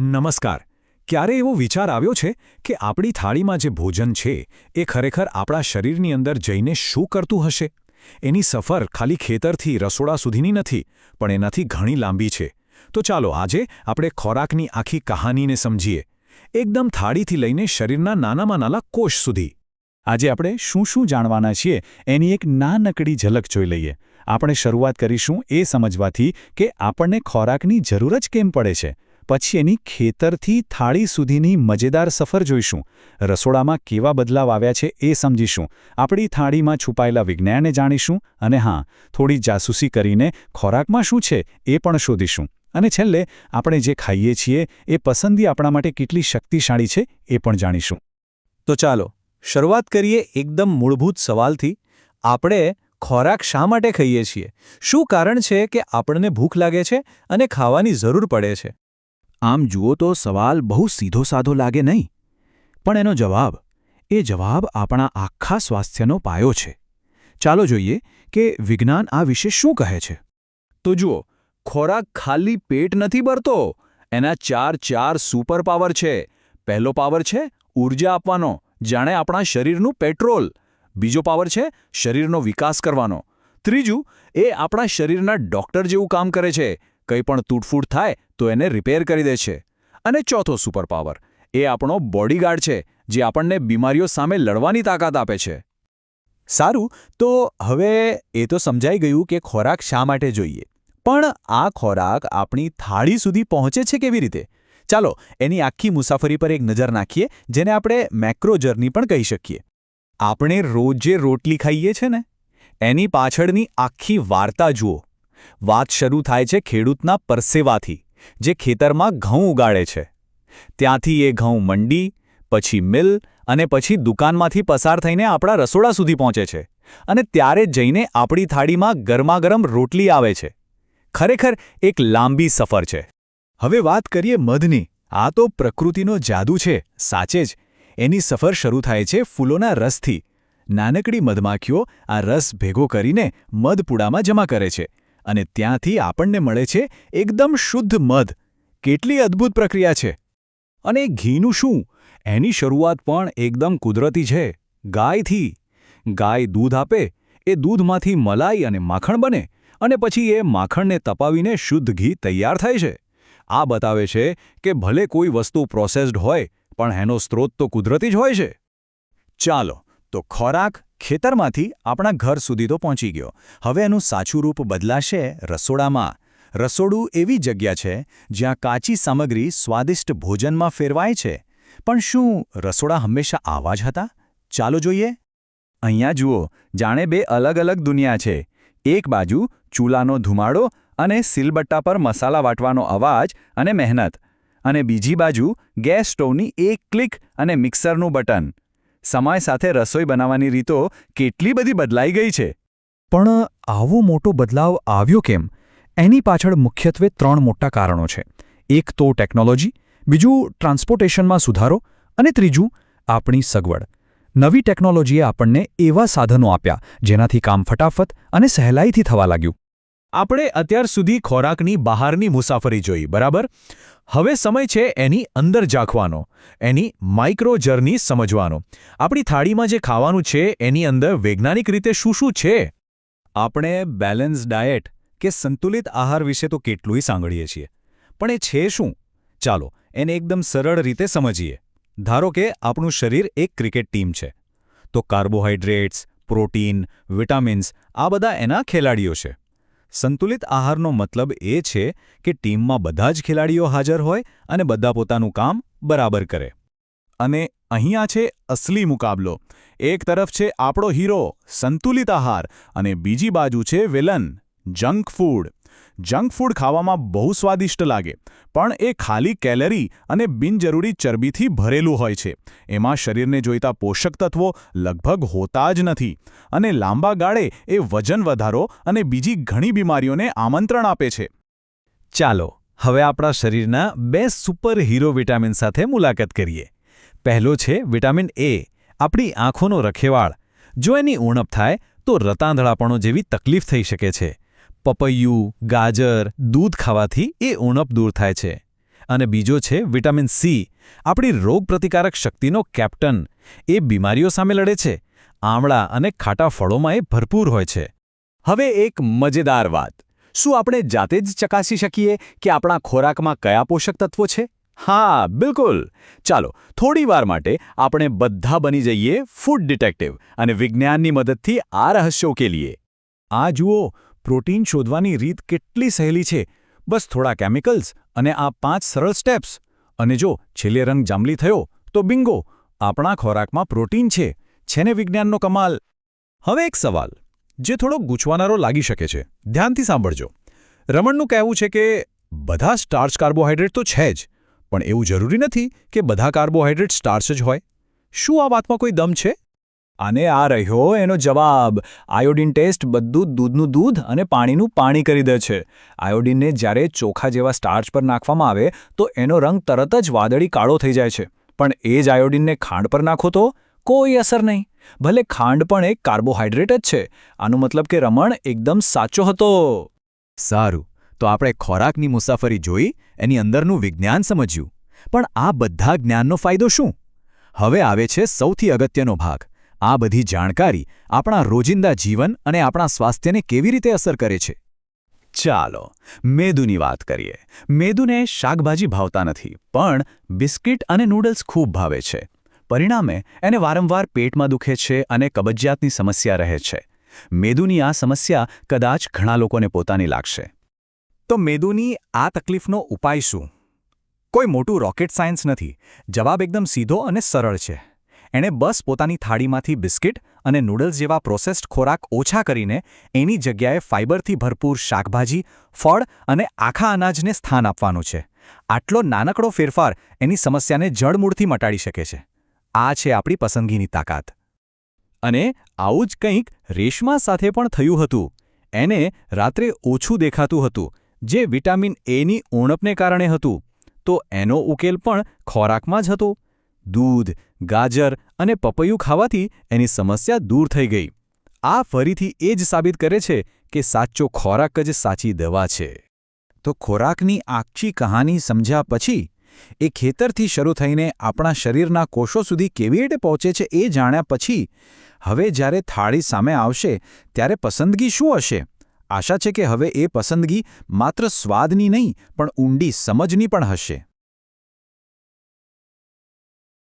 નમસ્કાર. ક્યારે એવો વિચાર આવ્યો છે કે આપણી થાળીમાં જે ભોજન છે એ ખરેખર આપણા શરીરની અંદર જઈને શું કરતું હશે? એની સફર ખાલી ખેતરથી રસોડા સુધીની નથી, પણ એનાથી ઘણી લાંબી છે. તો ચાલો આજે આપણે ખોરાકની આખી કહાનીને સમજીએ, એકદમ થાળીથી લઈને શરીરના નાનામાં નાના કોષ સુધી. આજે આપણે શું શું જાણવાના છીએ એની એક નાનકડી ઝલક જોઈ લઈએ. આપણે શરૂઆત કરીશું એ સમજવાથી કે આપણને ખોરાકની જરૂર જ કેમ પડે છે. પછી એની ખેતરથી થાળી સુધીની મજેદાર સફર જોઈશું. રસોડામાં કેવા બદલાવ આવ્યા છે એ સમજીશું. આપણી થાળીમાં છુપાયેલા વિજ્ઞાનને જાણીશું અને થોડી જાસૂસી કરીને ખોરાકમાં શું છે એ પણ શોધીશું. અને છેલ્લે આપણે જે ખાઈએ છીએ એ પસંદગી આપણા માટે કેટલી શક્તિશાળી છે એ પણ જાણીશું. તો ચાલો શરૂઆત કરીએ એકદમ મૂળભૂત સવાલથી. આપણે ખોરાક શા માટે ખાઈએ છીએ? શું કારણ છે કે આપણને ભૂખ લાગે છે અને ખાવાની જરૂર પડે છે? આમ જુઓ તો સવાલ બહુ સીધો સાધો લાગે નહીં, પણ એનો જવાબ આપણા આખા સ્વાસ્થ્યનો પાયો છે. ચાલો જોઈએ કે વિજ્ઞાન આ વિશે શું કહે છે. તો જુઓ, ખોરાક ખાલી પેટ નથી ભરતો, એના ચાર સુપર પાવર છે. પહેલો પાવર છે ઊર્જા આપવાનો, જાણે આપણા શરીરનું પેટ્રોલ. બીજો પાવર છે શરીરનો વિકાસ કરવાનો. ત્રીજું, એ આપણા શરીરના ડૉક્ટર જેવું કામ કરે છે. કંઈ પણ તૂટફૂટ થાય તો એને રિપેર કરી દે છે. અને ચોથો સુપર પાવર, એ આપણો બોડીગાર્ડ છે, જે આપણને બીમારીઓ સામે લડવાની તાકાત આપે છે. સારું, તો હવે એ તો સમજાઈ ગયું કે ખોરાક શા માટે જોઈએ. પણ આ ખોરાક આપણી થાળી સુધી પહોંચે છે કેવી રીતે? ચાલો એની આખી મુસાફરી પર એક નજર નાખીએ, જેને આપણે મેક્રો જર્ની પણ કહી શકીએ. આપણે રોજ જે રોટલી ખાઈએ છે ને, એની પાછળની આખી વાર્તા જુઓ. વાત શરૂ થાય છે ખેડૂતના પરસેવાથી, જે ખેતરમાં ઘઉં ઉગાડે છે. ત્યાંથી એ ઘઉં મંડી, પછી મિલ અને પછી દુકાનમાંથી પસાર થઈને આપણા રસોડા સુધી પહોંચે છે. અને ત્યારે જઈને આપણી થાળીમાં ગરમાગરમ રોટલી આવે છે. ખરેખર એક લાંબી સફર છે. હવે વાત કરીએ મધની. આ તો પ્રકૃતિનો જાદુ છે, સાચે જ. એની સફર શરૂ થાય છે ફૂલોના રસથી. નાનકડી મધમાખીઓ આ રસ ભેગો કરીને મધપુડામાં જમા કરે છે. અને ત્યાંથી આપણને મળે છે એકદમ શુદ્ધ મધ. કેટલી અદ્ભુત પ્રક્રિયા છે! અને ઘીનું શું? એની શરૂઆત પણ એકદમ કુદરતી છે, ગાયથી. ગાય દૂધ આપે, એ દૂધમાંથી મલાઈ અને માખણ બને, અને પછી એ માખણને તપાવીને શુદ્ધ ઘી તૈયાર થાય છે. આ બતાવે છે કે ભલે કોઈ વસ્તુ પ્રોસેસ્ડ હોય, પણ એનો સ્ત્રોત તો કુદરતી જ હોય છે. ચાલો, તો ખોરાક ખેતરમાંથી આપણા ઘર સુધી તો પહોંચી ગયો. હવે એનું સાચું રૂપ બદલાશે રસોડામાં. રસોડું એવી જગ્યા છે જ્યાં કાચી સામગ્રી સ્વાદિષ્ટ ભોજનમાં ફેરવાય છે. પણ શું રસોડા હંમેશા આવા જ હતા? ચાલો જોઈએ. અહીંયા જુઓ, જાણે બે અલગ અલગ દુનિયા છે. એક બાજુ ચૂલાનો ધુમાડો અને સિલબટ્ટા પર મસાલા વાટવાનો અવાજ અને મહેનત. અને બીજી બાજુ ગેસ સ્ટોવની એક ક્લિક અને મિક્સરનું બટન. સમય સાથે રસોઈ બનાવવાની રીતો કેટલી બધી બદલાઈ ગઈ છે. પણ આવો મોટો બદલાવ આવ્યો કેમ? એની પાછળ મુખ્યત્વે 3 મોટા કારણો છે. એક તો ટેકનોલોજી, બીજું ટ્રાન્સપોર્ટેશનમાં સુધારો અને ત્રીજું આપણી સગવડ. નવી ટેકનોલોજીએ આપણને એવા સાધનો આપ્યા જેનાથી કામ ફટાફટ અને સહેલાઈથી થવા લાગ્યું. આપણે અત્યાર સુધી ખોરાકની બહારની મુસાફરી જોઈ, બરાબર? હવે સમય છે એની અંદર ઝાંખવાનો, એની માઇક્રો જર્ની સમજવાનો. આપણી થાળીમાં જે ખાવાનું છે એની અંદર વૈજ્ઞાનિક રીતે શું શું છે? આપણે બેલેન્સ ડાયટ કે સંતુલિત આહાર વિશે તો કેટલુંય સાંભળીએ છીએ, પણ એ છે શું? ચાલો એને એકદમ સરળ રીતે સમજીએ. ધારો કે આપણું શરીર એક ક્રિકેટ ટીમ છે, તો કાર્બોહાઈડ્રેટ્સ, પ્રોટીન, વિટામિન્સ આ બધા એના ખેલાડીઓ છે. સંતુલિત આહારનો મતલબ એ છે કે ટીમમાં બધા જ ખેલાડીઓ હાજર હોય અને બધા પોતાનું કામ બરાબર કરે. અને અહીંયા છે અસલી મુકાબલો. એક તરફ છે આપણો હીરો સંતુલિત આહાર અને બીજી બાજુ છે villain junk food. Junk food ખાવામાં બહુ સ્વાદિષ્ટ લાગે, પણ એ ખાલી કેલરી અને બિનજરૂરી ચરબીથી ભરેલું હોય છે. એમાં શરીરને જોઈતા પોષક તત્વો લગભગ હોતા જ નથી, અને લાંબા ગાળે એ વજન વધારો અને બીજી ઘણી બીમારીઓને આમંત્રણ આપે છે. ચાલો હવે આપણા શરીરના 2 સુપર હીરો વિટામિન સાથે મુલાકાત કરીએ. પહેલો છે વિટામિન એ, આપણી આંખોનો રખેવાળ. જો એની ઉણપ થાય તો રતાંધળાપણો જેવી તકલીફ થઈ શકે છે. પપૈયું, ગાજર, દૂધ ખાવાથી એ ઉણપ દૂર થાય છે. અને બીજો છે વિટામિન સી, આપણી રોગપ્રતિકારક શક્તિનો કેપ્ટન. એ બીમારીઓ સામે લડે છે. આમળા અને ખાટા ફળોમાં એ ભરપૂર હોય છે. હવે એક મજેદાર વાત. શું આપણે જાતે જ ચકાસી શકીએ કે આપણા ખોરાકમાં કયા પોષક તત્વો છે? હા, બિલકુલ. ચાલો, થોડીવાર માટે આપણે બધા બની જઈએ ફૂડ ડિટેક્ટિવ અને વિજ્ઞાનની મદદથી આ રહસ્યો ઉકેલીએ. આ જુઓ, પ્રોટીન શોધવાની રીત કેટલી સહેલી છે. બસ થોડા કેમિકલ્સ અને આ 5 સરળ સ્ટેપ્સ. અને જો છેલ્લે રંગ જાંબલી થયો તો બિંગો, આપણા ખોરાકમાં પ્રોટીન છે. છે ને વિજ્ઞાનનો કમાલ? હવે એક સવાલ જે થોડો ગૂંચવાનારો લાગી શકે છે. ધ્યાનથી સાંભળજો. રમણનું કહેવું છે કે બધા સ્ટાર્ચ કાર્બોહાઈડ્રેટ તો છે જ, પણ એવું જરૂરી નથી કે બધા કાર્બોહાઈડ્રેટ સ્ટાર્ચ જ હોય. શું આ વાતમાં કોઈ દમ છે? અને આ રહ્યો એનો જવાબ. આયોડિન ટેસ્ટ બધું દૂધનું દૂધ અને પાણીનું પાણી કરી દે છે. આયોડિનને જ્યારે ચોખા જેવા સ્ટાર્ચ પર નાખવામાં આવે તો એનો રંગ તરત જ વાદળી કાળો થઈ જાય છે. પણ એ જ આયોડિનને ખાંડ પર નાખો તો કોઈ અસર નહીં. ભલે ખાંડ પણ એક કાર્બોહાઈડ્રેટ જ છે. આનો મતલબ કે રમણ એકદમ સાચો હતો. સારું, તો આપણે ખોરાકની મુસાફરી જોઈ, એની અંદરનું વિજ્ઞાન સમજ્યું. પણ આ બધા જ્ઞાનનો ફાયદો શું? હવે આવે છે સૌથી અગત્યનો ભાગ. આ બધી જાણકારી આપણા રોજિંદા જીવન અને આપણા સ્વાસ્થ્યને કેવી રીતે અસર કરે છે? ચાલો, મેદુની વાત કરીએ. મેદુને શાકભાજી ભાવતા નથી, પણ બિસ્કિટ અને નૂડલ્સ ખૂબ ભાવે છે. પરિણામે એને વારંવાર પેટમાં દુખે છે અને કબજિયાતની સમસ્યા રહે છે. મેદુની આ સમસ્યા કદાચ ઘણા લોકોને પોતાની લાગશે. તો મેદુની આ તકલીફનો ઉપાય શું? કોઈ મોટું રોકેટ સાયન્સ નથી. જવાબ એકદમ સીધો અને સરળ છે. એણે બસ પોતાની થાળીમાંથી બિસ્કિટ અને નૂડલ્સ જેવા પ્રોસેસ્ડ ખોરાક ઓછા કરીને એની જગ્યાએ ફાઇબરથી ભરપૂર શાકભાજી, ફળ અને આખા અનાજને સ્થાન આપવાનું છે. આટલો નાનકડો ફેરફાર એની સમસ્યાને જડમૂળથી મટાડી શકે છે. આ છે આપણી પસંદગીની તાકાત. અને આવું જ કંઈક રેશમા સાથે પણ થયું હતું. એને રાત્રે ઓછું દેખાતું હતું, જે વિટામિન એની ઉણપને કારણે હતું. તો એનો ઉકેલ પણ ખોરાકમાં જ હતો. દૂધ, ગાજર અને પપૈયું ખાવાથી એની સમસ્યા દૂર થઈ ગઈ. આ ફરીથી એ જ સાબિત કરે છે કે સાચો ખોરાક જ સાચી દવા છે. તો ખોરાકની આખી કહાની સમજ્યા પછી, એ ખેતરથી શરૂ થઈને આપણા શરીરના કોષો સુધી કેવી રીતે પહોંચે છે એ જાણ્યા પછી, હવે જ્યારે થાળી સામે આવશે ત્યારે પસંદગી શું હશે? આશા છે કે હવે એ પસંદગી માત્ર સ્વાદની નહીં પણ ઊંડી સમજની પણ હશે.